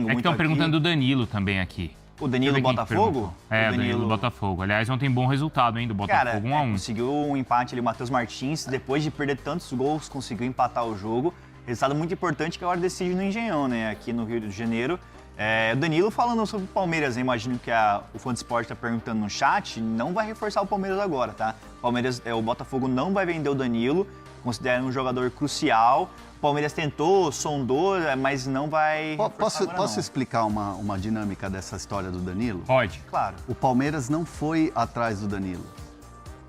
É que estão perguntando do Danilo também aqui. O Danilo Botafogo? É, o Danilo Botafogo. Aliás, ontem bom resultado, hein, do Botafogo, 1-1. Conseguiu um empate ali, o Matheus Martins, depois de perder tantos gols, conseguiu empatar o jogo. Resultado muito importante que agora decide no Engenhão, né, aqui no Rio de Janeiro. O Danilo falando sobre o Palmeiras, né? Imagino que o Fã de Esporte está perguntando no chat, não vai reforçar o Palmeiras agora, tá? O Botafogo não vai vender o Danilo, considera um jogador crucial. O Palmeiras tentou, sondou, mas não vai. Posso explicar uma dinâmica dessa história do Danilo? Pode. Claro. O Palmeiras não foi atrás do Danilo.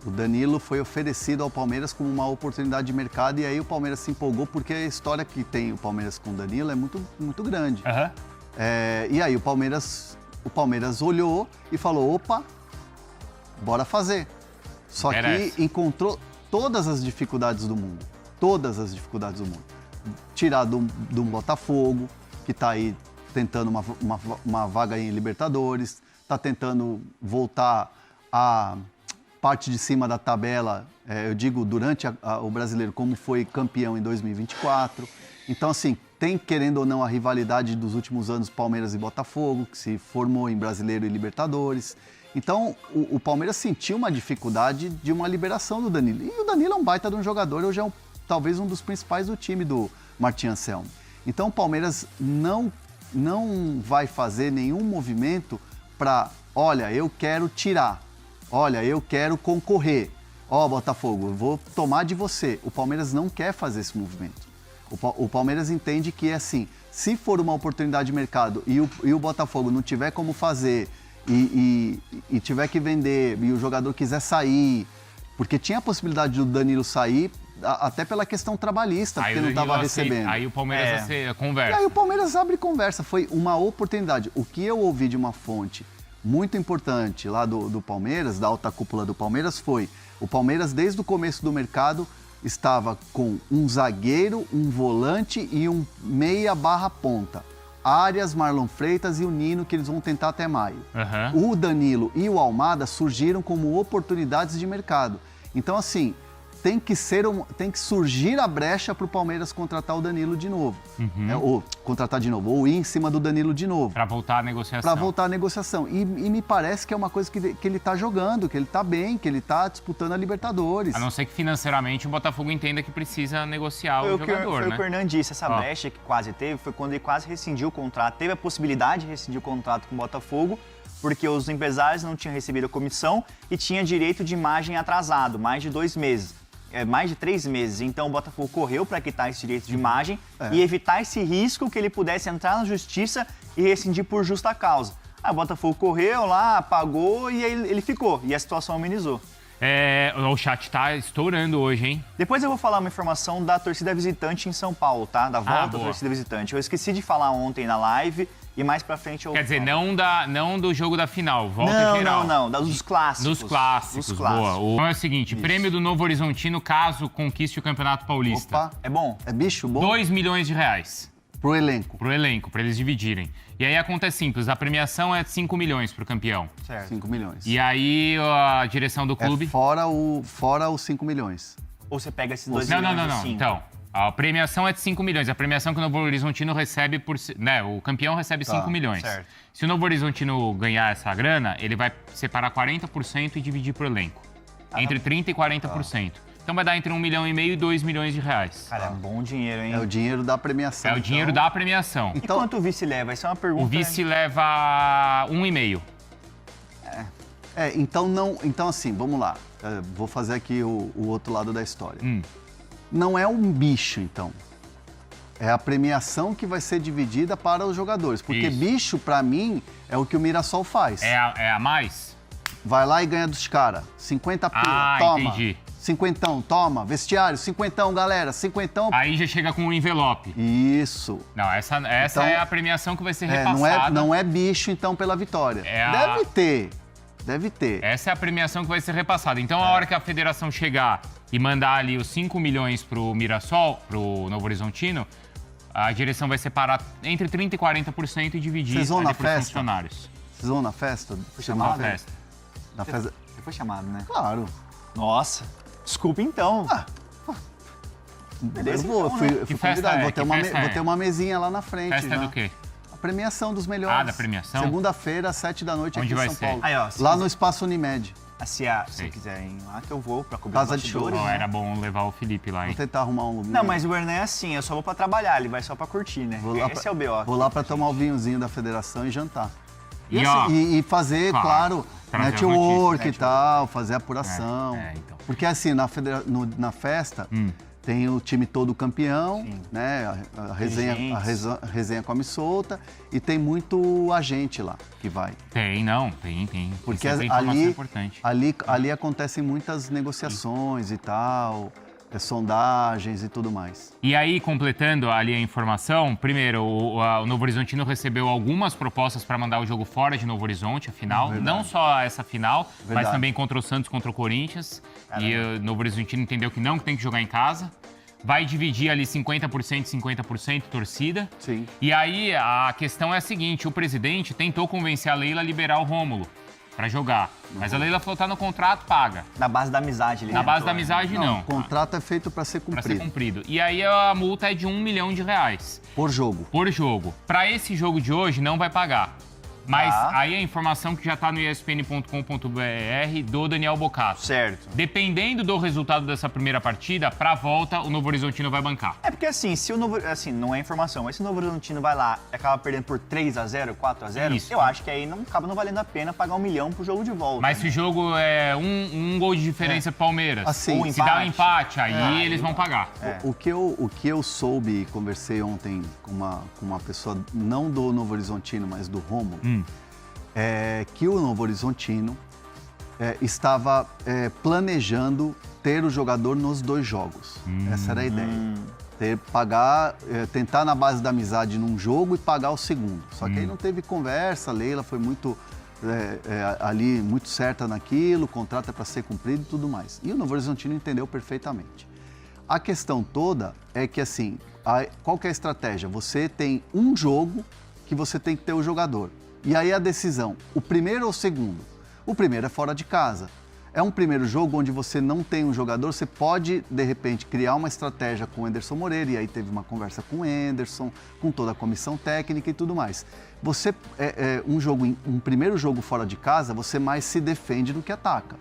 O Danilo foi oferecido ao Palmeiras como uma oportunidade de mercado e aí o Palmeiras se empolgou porque a história que tem o Palmeiras com o Danilo é muito, muito grande. Uhum. E aí o Palmeiras olhou e falou, opa, bora fazer. Só que encontrou todas as dificuldades do mundo. Todas as dificuldades do mundo. Tirar do Botafogo, que está aí tentando uma vaga em Libertadores, está tentando voltar à parte de cima da tabela, eu digo, durante o Brasileiro, como foi campeão em 2024. Então, assim, tem, querendo ou não, a rivalidade dos últimos anos Palmeiras e Botafogo, que se formou em Brasileiro e Libertadores. Então, o Palmeiras sentiu uma dificuldade de uma liberação do Danilo. E o Danilo é um baita de um jogador, hoje é talvez um dos principais do time do Martin Anselmi. Então, o Palmeiras não vai fazer nenhum movimento para, olha, eu quero tirar, olha, eu quero concorrer. Botafogo, eu vou tomar de você. O Palmeiras não quer fazer esse movimento. O Palmeiras entende que, assim, se for uma oportunidade de mercado e o Botafogo não tiver como fazer e tiver que vender e o jogador quiser sair, porque tinha a possibilidade do Danilo sair até pela questão trabalhista, porque não estava recebendo. Aí o Palmeiras conversa. E aí o Palmeiras abre conversa, foi uma oportunidade. O que eu ouvi de uma fonte muito importante lá do Palmeiras, da alta cúpula do Palmeiras, foi o Palmeiras, desde o começo do mercado, estava com um zagueiro, um volante e um meia/ponta. Arias, Marlon Freitas e o Nino, que eles vão tentar até maio. Uhum. O Danilo e o Almada surgiram como oportunidades de mercado. Então, assim, tem que surgir a brecha para o Palmeiras contratar o Danilo de novo. Uhum. Ou contratar de novo, ou ir em cima do Danilo de novo. Para voltar à negociação. Para voltar à negociação. E me parece que é uma coisa que ele está jogando, que ele está bem, que ele está disputando a Libertadores. A não ser que financeiramente o Botafogo entenda que precisa negociar o jogador, Foi o que o Hernan disse, essa brecha que quase teve foi quando ele quase rescindiu o contrato. Teve a possibilidade de rescindir o contrato com o Botafogo, porque os empresários não tinham recebido a comissão e tinha direito de imagem atrasado, mais de 2 meses. Mais de 3 meses. Então o Botafogo correu para quitar esse direito de imagem e evitar esse risco que ele pudesse entrar na justiça e rescindir por justa causa. Aí o Botafogo correu lá, pagou e ele ficou. E a situação amenizou. O chat tá estourando hoje, hein? Depois eu vou falar uma informação da torcida visitante em São Paulo, tá? Da volta da torcida visitante. Eu esqueci de falar ontem na live e mais pra frente eu... Quer dizer, não do jogo da final, volta geral. Não, dos clássicos. Dos clássicos, boa. Então é o seguinte, isso. Prêmio do Novo Horizontino caso conquiste o Campeonato Paulista. Opa, é bom? É bicho bom? 2 milhões de reais. Pro elenco? Pro elenco, pra eles dividirem. E aí a conta é simples, a premiação é 5 milhões pro campeão. Certo. 5 milhões. E aí a direção do clube... Fora os 5 milhões. Ou você pega esses 2 milhões Não. Então, a premiação é de 5 milhões. A premiação que o Novo Horizontino recebe por... Né, o campeão recebe 5 milhões. Certo. Se o Novo Horizontino ganhar essa grana, ele vai separar 40% e dividir pro elenco. Entre 30% e 40%. Então vai dar entre 1,5 milhão e 2 milhões de reais. Cara, é bom dinheiro, hein? É o dinheiro da premiação. É o dinheiro da premiação. E quanto o vice leva? Isso é uma pergunta... O vice leva 1,5. Então assim, vamos lá. Vou fazer aqui o outro lado da história. Não é um bicho, então. É a premiação que vai ser dividida para os jogadores. Porque bicho, pra mim, é o que o Mirassol faz. É a mais? Vai lá e ganha dos caras. 50 pila, toma. Entendi. 50, toma. Vestiário, 50, galera, 50. Aí já chega com um envelope. Isso. Não, essa então, é a premiação que vai ser repassada. Não é bicho, então, pela vitória. Deve ter. Essa é a premiação que vai ser repassada. Então, a hora que a federação chegar e mandar ali os 5 milhões pro Mirassol, pro Novo Horizontino, a direção vai separar entre 30% e 40% e dividir Vocês vão na festa? funcionários. Vocês vão na festa? Fui chamado? Na festa. Você foi chamado, né? Claro. Nossa. Desculpa, então. Beleza, eu fui convidado. Vou ter uma mesinha lá na frente. Festa do quê? premiação dos melhores. Ah, da premiação? Segunda-feira, às 7 da noite, Onde aqui vai em São ser? Paulo. Aí, ó, lá no Espaço Unimed. Se você quiser ir lá, que eu vou pra cobrir Casa os de bastidores. show. Era bom levar o Felipe lá, hein? Vou tentar arrumar um... Não, mas o Hernan é assim, eu só vou pra trabalhar, ele vai só pra curtir, né? Esse é o B.O. Vou lá pra tomar o vinhozinho da federação e jantar. E, E fazer, claro, trazer network notícias, e tal, fazer apuração. Então. Porque assim, na festa... Tem o time todo campeão, né? A resenha come solta e tem muito agente lá que vai. Tem. Porque informação importante. ali acontecem muitas negociações e tal, sondagens e tudo mais. E aí, completando ali a informação, primeiro, o Novo Horizontino recebeu algumas propostas para mandar o jogo fora de Novo Horizonte, a final. Verdade. Não só essa final, Verdade. mas também contra o Santos, contra o Corinthians. Caramba. E o Novo Horizontino entendeu que não, que tem que jogar em casa. Vai dividir ali 50%, 50% torcida. Sim. E aí, a questão é a seguinte, o presidente tentou convencer a Leila a liberar o Rômulo para jogar. Mas a Leila falou, tá no contrato, paga. Na base da amizade. Ele Na base da entrou, né? amizade, não. O contrato é feito para ser Para cumprido. ser cumprido. E aí a multa é de R$1 milhão. Por jogo. Por jogo. Para esse jogo de hoje, não vai pagar. Mas aí a informação que já está no espn.com.br do Daniel Bocato. Certo. Dependendo do resultado dessa primeira partida, para a volta, o Novo Horizontino vai bancar. É porque assim, se o Novo... Assim, não é informação, mas se o Novo Horizontino vai lá e acaba perdendo por 3-0, 4-0, Isso. eu acho que aí não acaba não valendo a pena pagar R$1 milhão pro jogo de volta. Mas né? se o jogo é um gol de diferença pro Palmeiras, Assim, ou se dá um empate, aí eles vão pagar. O que eu soube e conversei ontem com uma pessoa, não do Novo Horizontino, mas do Rômulo, é que o Novo Horizontino estava planejando ter o jogador nos 2 jogos. Essa era a ideia. Tentar na base da amizade num jogo e pagar o segundo. Só que aí não teve conversa, a Leila foi muito ali muito certa naquilo, o contrato é para ser cumprido e tudo mais. E o Novo Horizontino entendeu perfeitamente. A questão toda é que assim, qual que é a estratégia? Você tem um jogo que você tem que ter o jogador. E aí a decisão, o primeiro ou o segundo? O primeiro é fora de casa. É um primeiro jogo onde você não tem um jogador, você pode, de repente, criar uma estratégia com o Anderson Moreira, e aí teve uma conversa com o Anderson, com toda a comissão técnica e tudo mais. Você, um primeiro jogo fora de casa, você mais se defende do que ataca.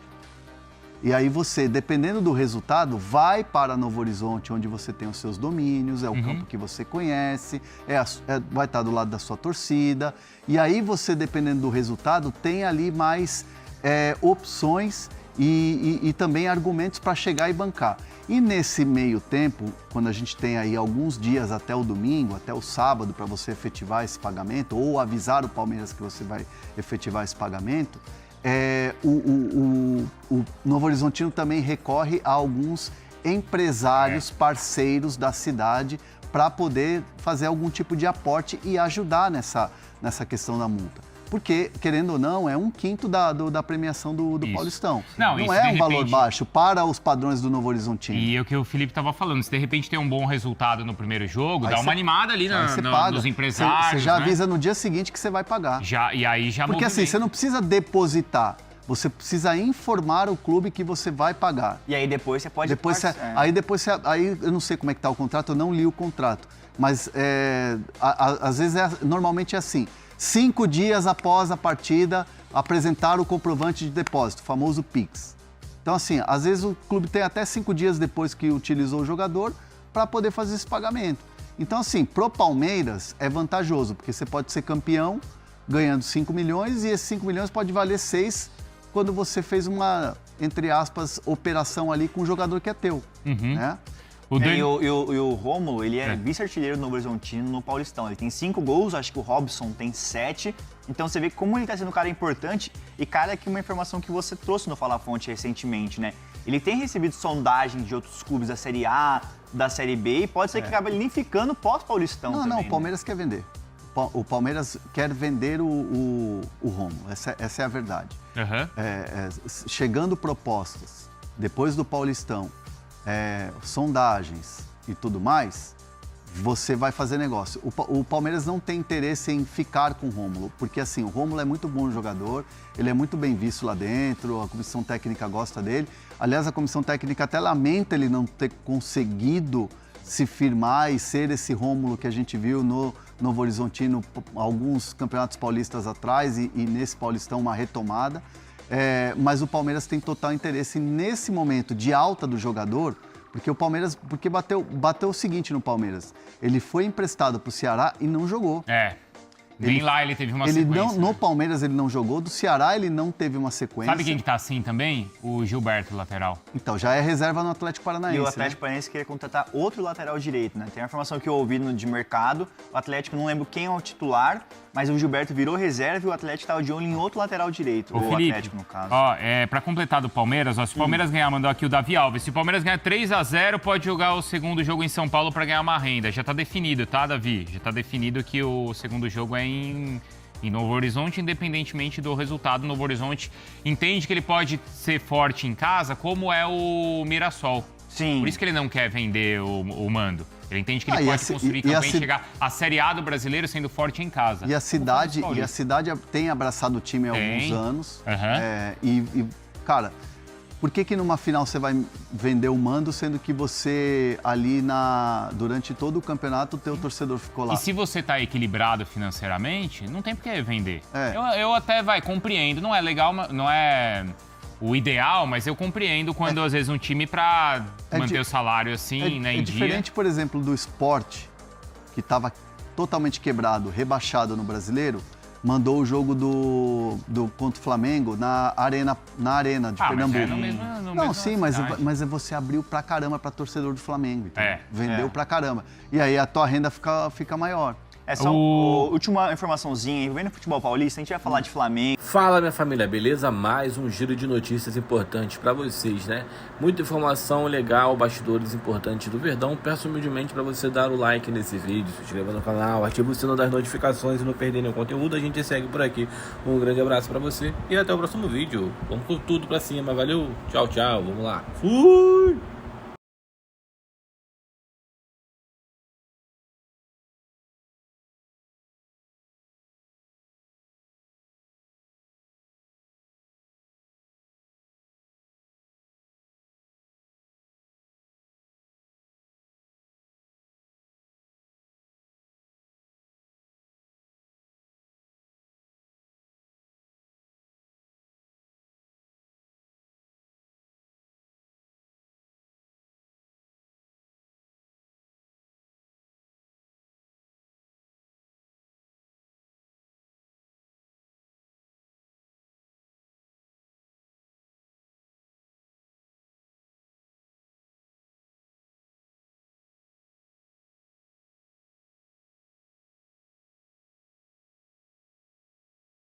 E aí você, dependendo do resultado, vai para Novo Horizonte, onde você tem os seus domínios, é o campo que você conhece, vai estar do lado da sua torcida. E aí você, dependendo do resultado, tem ali mais opções e também argumentos para chegar e bancar. E nesse meio tempo, quando a gente tem aí alguns dias até o domingo, até o sábado, para você efetivar esse pagamento, ou avisar o Palmeiras que você vai efetivar esse pagamento, o Novo Horizontino também recorre a alguns empresários parceiros da cidade para poder fazer algum tipo de aporte e ajudar nessa questão da multa. Porque, querendo ou não, é 1/5 da premiação do Paulistão. Não é um valor baixo para os padrões do Novo Horizontino. E é o que o Felipe estava falando, se de repente tem um bom resultado no primeiro jogo, dá uma animada ali nos empresários. Você já avisa no dia seguinte que você vai pagar. E aí já Porque assim, você não precisa depositar, você precisa informar o clube que você vai pagar. E aí depois você pode... Aí eu não sei como é que está o contrato, eu não li o contrato. Mas às vezes normalmente é assim. 5 dias após a partida, apresentar o comprovante de depósito, o famoso PIX. Então, assim, às vezes o clube tem até 5 dias depois que utilizou o jogador para poder fazer esse pagamento. Então, assim, pro Palmeiras é vantajoso, porque você pode ser campeão ganhando 5 milhões e esses 5 milhões pode valer 6 quando você fez uma, entre aspas, operação ali com um jogador que é teu, né? E o Rômulo, ele é vice-artilheiro do Novo Horizontino no Paulistão. Ele tem 5 gols, acho que o Robson tem 7. Então você vê como ele tá sendo um cara importante. E, cara, que uma informação que você trouxe no Fala Fonte recentemente, né? Ele tem recebido sondagens de outros clubes da Série A, da Série B, e pode ser que acabe ele nem ficando pós-Paulistão também. Não, o Palmeiras quer vender. O Palmeiras quer vender o Rômulo, essa é a verdade. Chegando propostas, depois do Paulistão, sondagens e tudo mais, você vai fazer negócio. O Palmeiras não tem interesse em ficar com o Rômulo, porque assim, o Rômulo é muito bom jogador, ele é muito bem visto lá dentro, a comissão técnica gosta dele. Aliás, a comissão técnica até lamenta ele não ter conseguido se firmar e ser esse Rômulo que a gente viu no Novo Horizontino alguns campeonatos paulistas atrás e nesse Paulistão uma retomada. Mas o Palmeiras tem total interesse nesse momento de alta do jogador, porque o Palmeiras, bateu o seguinte no Palmeiras, ele foi emprestado para o Ceará e não jogou. Nem lá ele teve uma sequência. No Palmeiras ele não jogou, do Ceará ele não teve uma sequência. Sabe quem que tá assim também? O Gilberto, lateral. Então, já é reserva no Atlético Paranaense. E o Atlético Paranaense queria contratar outro lateral direito, né? Tem uma informação que eu ouvi de mercado, o Atlético, não lembro quem é o titular, mas o Gilberto virou reserva e o Atlético estava de olho em outro lateral direito. O Felipe, Atlético, no caso. Pra completar do Palmeiras, se o Palmeiras ganhar, mandou aqui o Davi Alves, se o Palmeiras ganhar 3-0, pode jogar o segundo jogo em São Paulo para ganhar uma renda. Já tá definido, tá, Davi? Já tá definido que o segundo jogo é em Novo Horizonte, independentemente do resultado. Novo Horizonte entende que ele pode ser forte em casa, como é o Mirassol. Sim. Por isso que ele não quer vender o mando. Ele entende que ele pode construir campanha e chegar à Série A do brasileiro sendo forte em casa. E a cidade tem abraçado o time há alguns anos. Cara, por que numa final você vai vender o mando, sendo que você ali durante todo o campeonato o teu torcedor ficou lá? E se você tá equilibrado financeiramente, não tem por que vender. Eu até compreendo, não é legal, não é o ideal, mas eu compreendo quando às vezes um time para manter o salário assim, né, em dia. É diferente, por exemplo, do Sport, que estava totalmente quebrado, rebaixado no Brasileiro, mandou o jogo contra o Flamengo na arena de Pernambuco. Mas você abriu pra caramba pra torcedor do Flamengo. Vendeu pra caramba. E aí a tua renda fica maior. Só última informaçãozinha, vendo futebol paulista, a gente vai falar de Flamengo. Fala, minha família, beleza? Mais um giro de notícias importantes pra vocês, né? Muita informação legal, bastidores importantes do Verdão. Peço humildemente pra você dar o like nesse vídeo, se inscrever no canal, ativa o sino das notificações e não perder nenhum conteúdo. A gente segue por aqui. Um grande abraço pra você e até o próximo vídeo. Vamos com tudo pra cima, valeu? Tchau, tchau, vamos lá. Fui!